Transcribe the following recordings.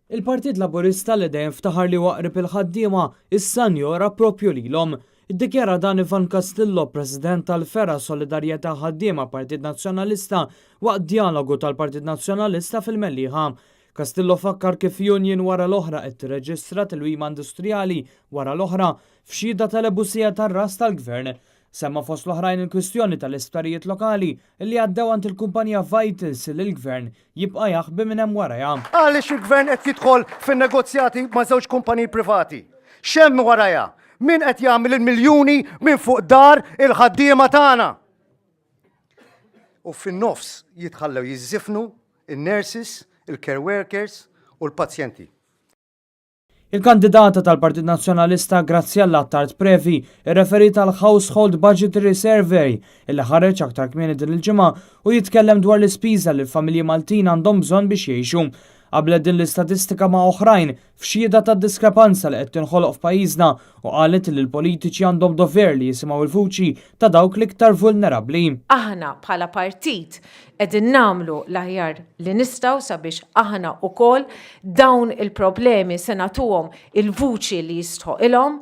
Il-Partit Laburista li dejjem ftaħar li waqrib il-ħaddiema issa njora proprju lilhom. Iddikjara dan Ivan Castillo, President tal-Fera Solidarjetà Ħaddiema Partit Nazzjonalista waqt dialogu tal-Partit Nazzjonalista fil-Mellieħa. Castillo fakkar kif union wara l-oħra qed tirreġistra tilwima industrijali wara l-oħra f'xhieda tal-ebusija tar-ras tal-Gvern. Semma fost l-oħrajn il-kwistjoni tal-isptarijiet lokali li għaddew għand il-kumpanija Vitals li l-Gvern jibqa' jaħbi minn hemm warajha. Għaliex il-Gvern qed jidħol fin-negozjati ma' żewġ kumpaniji privati. X'hemm warajha? Min qed jagħmel il-miljuni minn fuq dar il-ħaddiema tagħna. U fin-nofs jitħallew jiżżifnu in-nurses, il-care workers u l-pazjenti. Il-kandidata tal-Partit Nazzjonalista Graziella Attard Previ irreferita għal Household Budgetary Survey illi ħareġ aktar kmieni din il-ġimgħa u jitkellem dwar l-ispiża li l-familji Maltin għandhom bżonn biex jgħixu. Qablet din l-istatistika ma' oħrajn f'xhieda ta' diskrepanza li qed tinħoloq f'pajjiżna u qalet li l-politiċi għandhom dover li jisimgħu il-vuċi ta' dawk l-iktar vulnerabbli. Aħna bħala partit qegħdin nagħmlu l-aħjar li nistgħu sabiex aħna wkoll dawn il-problemi se nagħtuhom il-vuċi li jistħoqilhom.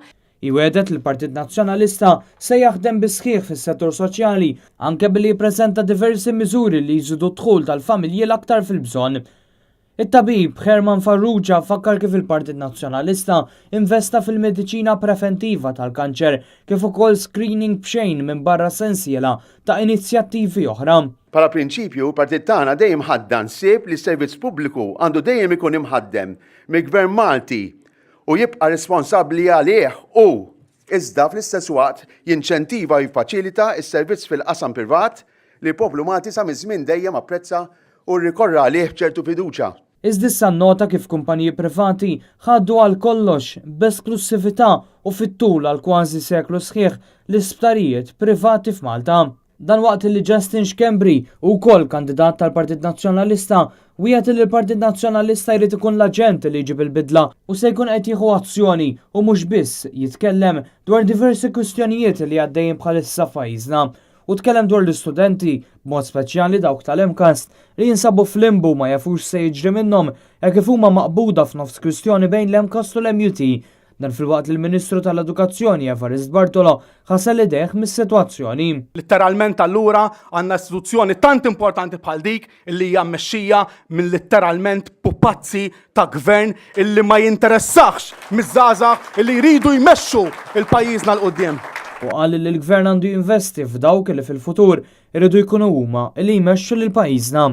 Iwedet li l-Partit Nazzjonalista se jaħdem bisħieħ fis-settur soċjali anke billi jippreżenta diversi miżuri li jżidu dħul tal-familji l-aktar fil-bżonn. It-tabib Herman Farrugia fakkar kif il-Partit Nazzjonalista investa fil-mediċina preventiva tal-kanċer kif ukoll screening b'xejn minn barra sensiela ta' inizjattivi oħra. Bħala prinċipju, partit tagħna dejjem ħaddan sib li s-servizz pubbliku għandu dejjem ikun imħaddem mill-Gvern Malti u jibqa' responsabbli għalih u iżda fl-istess waqt jinċentiva u jiffaċilita s-servizz fil-qasam privat li l-poplu Malti sa miż-żmien dejjem apprezza u rrikorra għalih b'ċertu fiduċja. Iżdissa nota kif kumpaniji privati ħaddu għal kollox b'esklusività u fit-tul għal kważi seklu sħiħ l-isptarijiet privati f'Malta. Dan waqt li Justin Xkembri wkoll kandidat tal-Partit Nazzjonalista wieħed li l-Partit Nazzjonalista jrid ikun l-aġent li jġib il-bidla u se jkun qed jieħu azzjoni u mhux biss jitkellem dwar diversi kwistjonijiet li għaddejjin bħalissa f'pajjiżna. U tkellem dwar l-istudenti, b'mod speċjali dawk tal-Emkast li jinsabu f'limbu ma jafux se jiġri minnhom hekk kif huma maqbuda f'nofs kwistjoni bejn l-Emkast u l-MUT. Dan fil-waqt li l-Ministru tal-Edukazzjoni Evarist Bartolo ħasel idejh mis-sitwazzjoni. Litteralment allura għandna istituzzjoni tant importanti bħal dik illi hija mmexxija minn litteralment pupazzi ta' gvern illi ma jinteressax miż-żgħażagħ illi jridu jmexxu il-pajjiżna l-qudiem. U qal li l-Gvern għandu jinvesti f'dawk li fil-futur irridu jkunu huma li jmexxu lil pajjiżna.